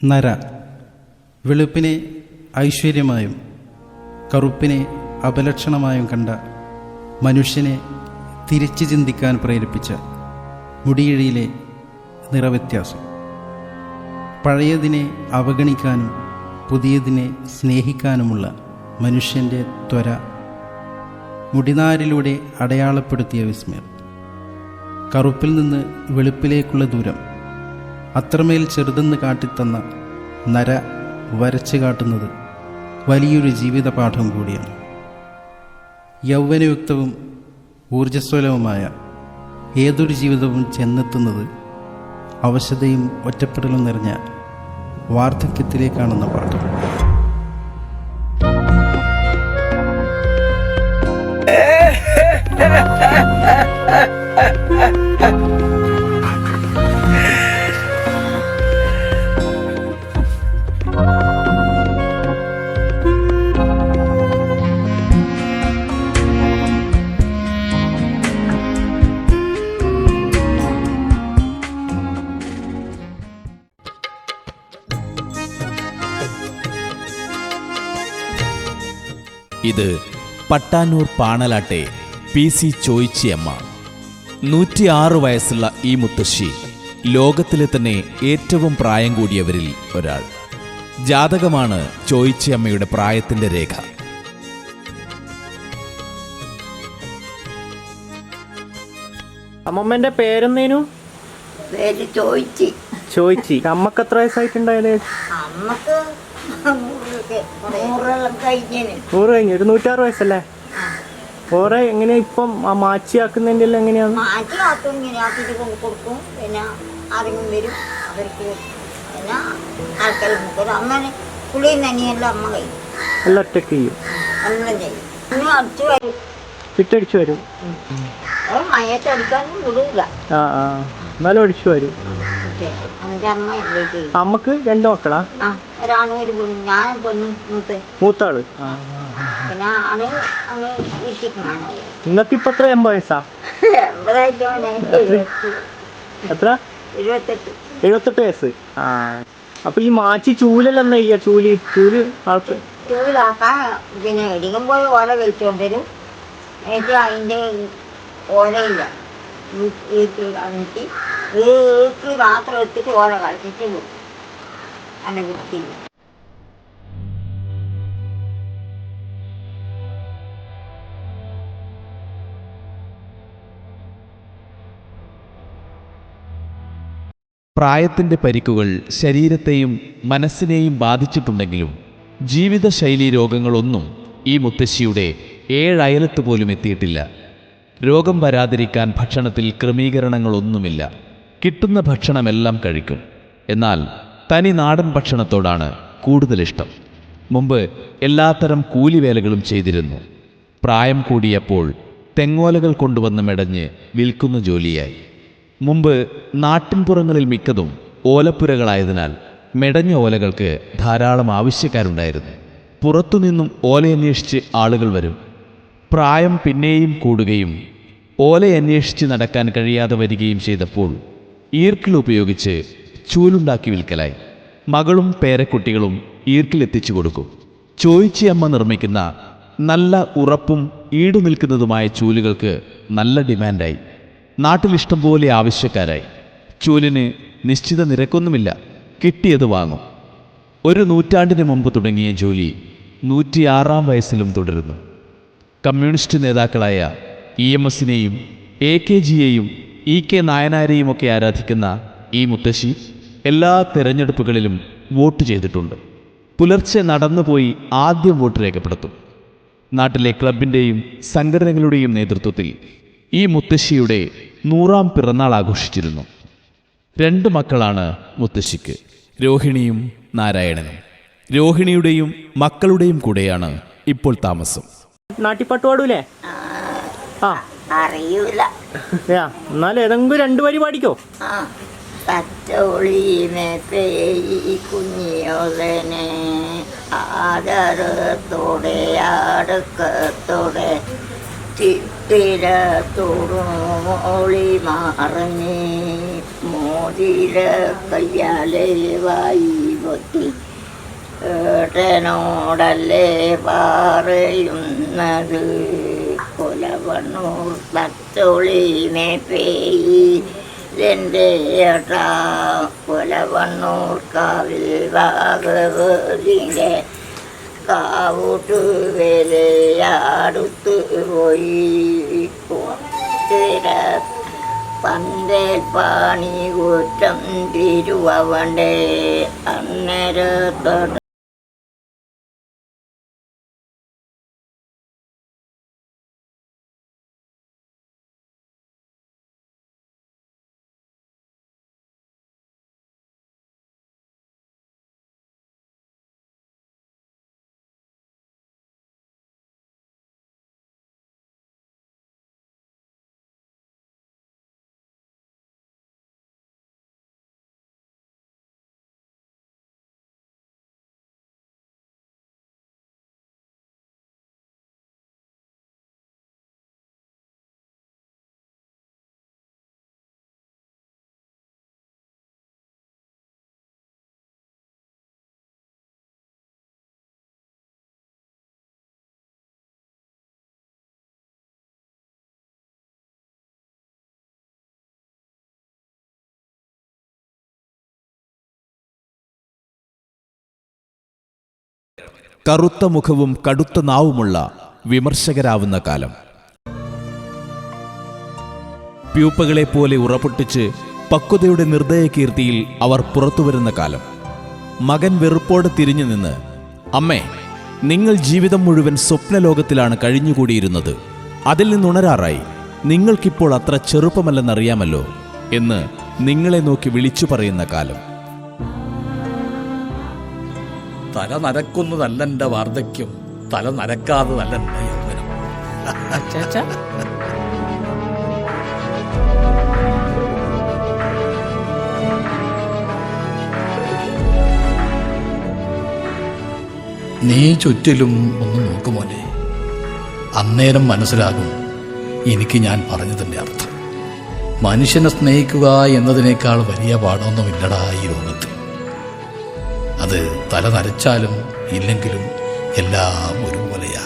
നര വെളുപ്പിനെ ഐശ്വര്യമായും കറുപ്പിനെ അപലക്ഷണമായും കണ്ട മനുഷ്യനെ തിരിച്ചു ചിന്തിക്കാൻ പ്രേരിപ്പിച്ച മുടിയിഴയിലെ നിറവ്യത്യാസം, പഴയതിനെ അവഗണിക്കാനും പുതിയതിനെ സ്നേഹിക്കാനുമുള്ള മനുഷ്യൻ്റെ ത്വര, മുടിനാരിലൂടെ അടയാളപ്പെടുത്തിയ വിസ്മയം, കറുപ്പിൽ നിന്ന് വെളുപ്പിലേക്കുള്ള ദൂരം അത്രമേൽ ചെറുതെന്ന് കാട്ടിത്തന്ന നര വരച്ചു കാട്ടുന്നത് വലിയൊരു ജീവിത പാഠം കൂടിയാണ്. യൗവനയുക്തവും ഊർജ്ജസ്വലവുമായ ഏതൊരു ജീവിതവും ചെന്നെത്തുന്നത് അവശതയും ഒറ്റപ്പെടലും നിറഞ്ഞ വാർദ്ധക്യത്തിലേക്കാണെന്ന പാഠം. ഇത് പട്ടാന്നൂർ പാണലാട്ടെ PC ചോയ്ച്ചിയമ്മ. 106 വയസ്സുള്ള ഈ മുത്തശ്ശി ലോകത്തിലെ തന്നെ ഏറ്റവും പ്രായം കൂടിയവരിൽ ഒരാൾ. ജാതകമാണ് ചോയ്ച്ചിയമ്മയുടെ പ്രായത്തിന്റെ രേഖ. അമ്മമ്മന്റെ പേരെന്തേനു? പേര് ചോദിച്ചു. ചോദിച്ചു. അമ്മക്ക് എത്ര വയസ്സായിട്ടുണ്ടായത്? അമ്മക്ക് 100 കഴിഞ്ഞു. ഒരു 106 വയസ്സല്ലേ? ഓറെ എങ്ങനെയാ ഇപ്പം മാച്ചിയാക്കുന്നതിൻ്റെ എല്ലാം എങ്ങനെയാണ്? മാറ്റി ആക്കും, ഇങ്ങനെ ആക്കിയിട്ട് കൊടുക്കും. പിന്നെ ആരെങ്കിലും വരും, അവർക്ക് പിന്നെ ആൾക്കാരും മുക്കും. അമ്മനെ പുളിയും തന്നെയെല്ലാം അമ്മ കഴിയും. എല്ലാം ഒറ്റക്ക് ചെയ്യും, എല്ലാം ചെയ്യും. പിന്നെ അടിച്ചു വരും, വിട്ടടിച്ചു വരും. മയത്ത് അടിക്കാനും വിടൂല. എന്നാലും അടിച്ചു വരും. അമ്മക്ക് 2 മക്കളാ? ഒരാണും ഒരു പെണ്ണും. ഞാൻ പെണ്ണും മൂത്താള്. പിന്നെ ആണ് അങ്ങ് വീട്ടിലാണ്. നിങ്ങൾക്ക് ഇപ്പൊ എത്ര? 80 വയസ്സാ? 80 എത്ര? 78 വയസ്സ്. അപ്പൊ ഈ മാച്ചി ചൂലെല്ലാം എന്താ ചെയ്യാ? ചൂല് ആൾക്ക് ചൂലാക്കാൻ പിന്നെ ഇടിക്കുമ്പോൾ ഓല കഴിച്ചോണ്ടരും. അതിന്റെ ഓലയില്ല, മാത്രം എടുത്തിട്ട് ഓല കളിച്ചിട്ട് പോകും. അങ്ങനെ വൃത്തിയില്ല. പ്രായത്തിൻ്റെ പരിക്കുകൾ ശരീരത്തെയും മനസ്സിനെയും ബാധിച്ചിട്ടുണ്ടെങ്കിലും ജീവിതശൈലീ രോഗങ്ങളൊന്നും ഈ മുത്തശ്ശിയുടെ 7 അയലത്ത് പോലും എത്തിയിട്ടില്ല. രോഗം വരാതിരിക്കാൻ ഭക്ഷണത്തിൽ ക്രമീകരണങ്ങളൊന്നുമില്ല. കിട്ടുന്ന ഭക്ഷണമെല്ലാം കഴിക്കും. എന്നാൽ തനി നാടൻ ഭക്ഷണത്തോടാണ് കൂടുതലിഷ്ടം. മുമ്പ് എല്ലാത്തരം കൂലിവേലകളും ചെയ്തിരുന്നു. പ്രായം കൂടിയപ്പോൾ തെങ്ങോലകൾ കൊണ്ടുവന്ന് മെടഞ്ഞ് വിൽക്കുന്ന ജോലിയായി. മുമ്പ് നാട്ടിൻപുറങ്ങളിൽ മിക്കതും ഓലപ്പുരകളായതിനാൽ മെടഞ്ഞ ഓലകൾക്ക് ധാരാളം ആവശ്യക്കാരുണ്ടായിരുന്നു. പുറത്തുനിന്നും ഓലയന്വേഷിച്ച് ആളുകൾ വരും. പ്രായം പിന്നെയും കൂടുകയും ഓലയന്വേഷിച്ച് നടക്കാൻ കഴിയാതെ വരികയും ചെയ്തപ്പോൾ ഈർക്കിൾ ഉപയോഗിച്ച് ചൂലുണ്ടാക്കി വിൽക്കലായി. മകളും പേരക്കുട്ടികളും ഈർക്കിലെത്തിച്ചു കൊടുക്കും. ചോയ്ച്ചിയമ്മ നിർമ്മിക്കുന്ന നല്ല ഉറപ്പും ഈടുനിൽക്കുന്നതുമായ ചൂലുകൾക്ക് നല്ല ഡിമാൻഡായി. നാട്ടിലിഷ്ടം പോലെ ആവശ്യക്കാരായി. ചൂലിന് നിശ്ചിത നിരക്കൊന്നുമില്ല, കിട്ടിയത് വാങ്ങും. 1 നൂറ്റാണ്ടിന് മുമ്പ് തുടങ്ങിയ ജോലി 106-ാം വയസ്സിലും തുടരുന്നു. കമ്മ്യൂണിസ്റ്റ് നേതാക്കളായ EMSനെയും AKGയെയും EK നായനാരെയും ഒക്കെ ആരാധിക്കുന്ന ഈ മുത്തശ്ശി എല്ലാ തെരഞ്ഞെടുപ്പുകളിലും വോട്ട് ചെയ്തിട്ടുണ്ട്. പുലർച്ചെ നടന്നുപോയി ആദ്യം വോട്ട് രേഖപ്പെടുത്തും. നാട്ടിലെ ക്ലബിൻ്റെയും സംഘടനകളുടെയും നേതൃത്വത്തിൽ ഈ മുത്തശ്ശിയുടെ 100-ാം പിറന്നാൾ ആഘോഷിച്ചിരുന്നു. 2 മക്കളാണ് മുത്തശ്ശിക്ക്, രോഹിണിയും നാരായണനും. രോഹിണിയുടെയും മക്കളുടെയും കൂടെയാണ് ഇപ്പോൾ താമസം. നാട്ടിപ്പാട്ട് പാടൂലേ? അറിയൂല. എന്നാലും ഏതെങ്കിലും 2 വരി പാടിക്കോ. കുഞ്ഞിയോലനെ ആദരത്തോടെ അടുക്കത്തോടെ ചിത്തിരത്തോടുമോളി മറഞ്ഞ് മോതിര കയ്യാലെ വായി പൊത്തി ഏട്ടനോടല്ലേ പറയുന്നത് കൊലവണ്ണൂർ തത്തൊളിമേ പേയിലെൻ്റെ ഏട്ടാ കൊലവണ്ണൂർ കാവിൽ ഭാഗവതിൻ്റെ കാവൂട്ട് വേലയാടുത്ത് പോയി പന്തൽ പാണി കുറ്റം തിരുവവണ്ടേ അന്നേരത്തോട്ട് കറുത്ത മുഖവും കടുത്ത നാവുമുള്ള വിമർശകരാവുന്ന കാലം. പ്യൂപ്പകളെ പോലെ ഉറപ്പൊട്ടിച്ച് പക്വതയുടെ നിർദ്ദയകീർത്തിയിൽ അവർ പുറത്തുവരുന്ന കാലം. മകൻ വെറുപ്പോടെ തിരിഞ്ഞു നിന്ന്, അമ്മേ, നിങ്ങൾ ജീവിതം മുഴുവൻ സ്വപ്നലോകത്തിലാണ് കഴിഞ്ഞുകൂടിയിരുന്നത്. അതിൽ നിന്നുണരാറായി. നിങ്ങൾക്കിപ്പോൾ അത്ര ചെറുപ്പമല്ലെന്നറിയാമല്ലോ എന്ന് നിങ്ങളെ നോക്കി വിളിച്ചു പറയുന്ന കാലം. തല നരക്കുന്നതല്ല എൻ്റെ വാർദ്ധക്യം, തല നരക്കാത്തതല്ല എൻ്റെ യൗവനം. നീ ചുറ്റിലും ഒന്ന് നോക്കുമോനെ, അന്നേരം മനസ്സിലാകും എനിക്ക് ഞാൻ പറഞ്ഞതിൻ്റെ അർത്ഥം. മനുഷ്യനെ സ്നേഹിക്കുക എന്നതിനേക്കാൾ വലിയ പാടൊന്നുമില്ലടാ ഈ ലോകത്ത്. അത് തല നരച്ചാലും ഇല്ലെങ്കിലും എല്ലാം ഒരുപോലെയാ.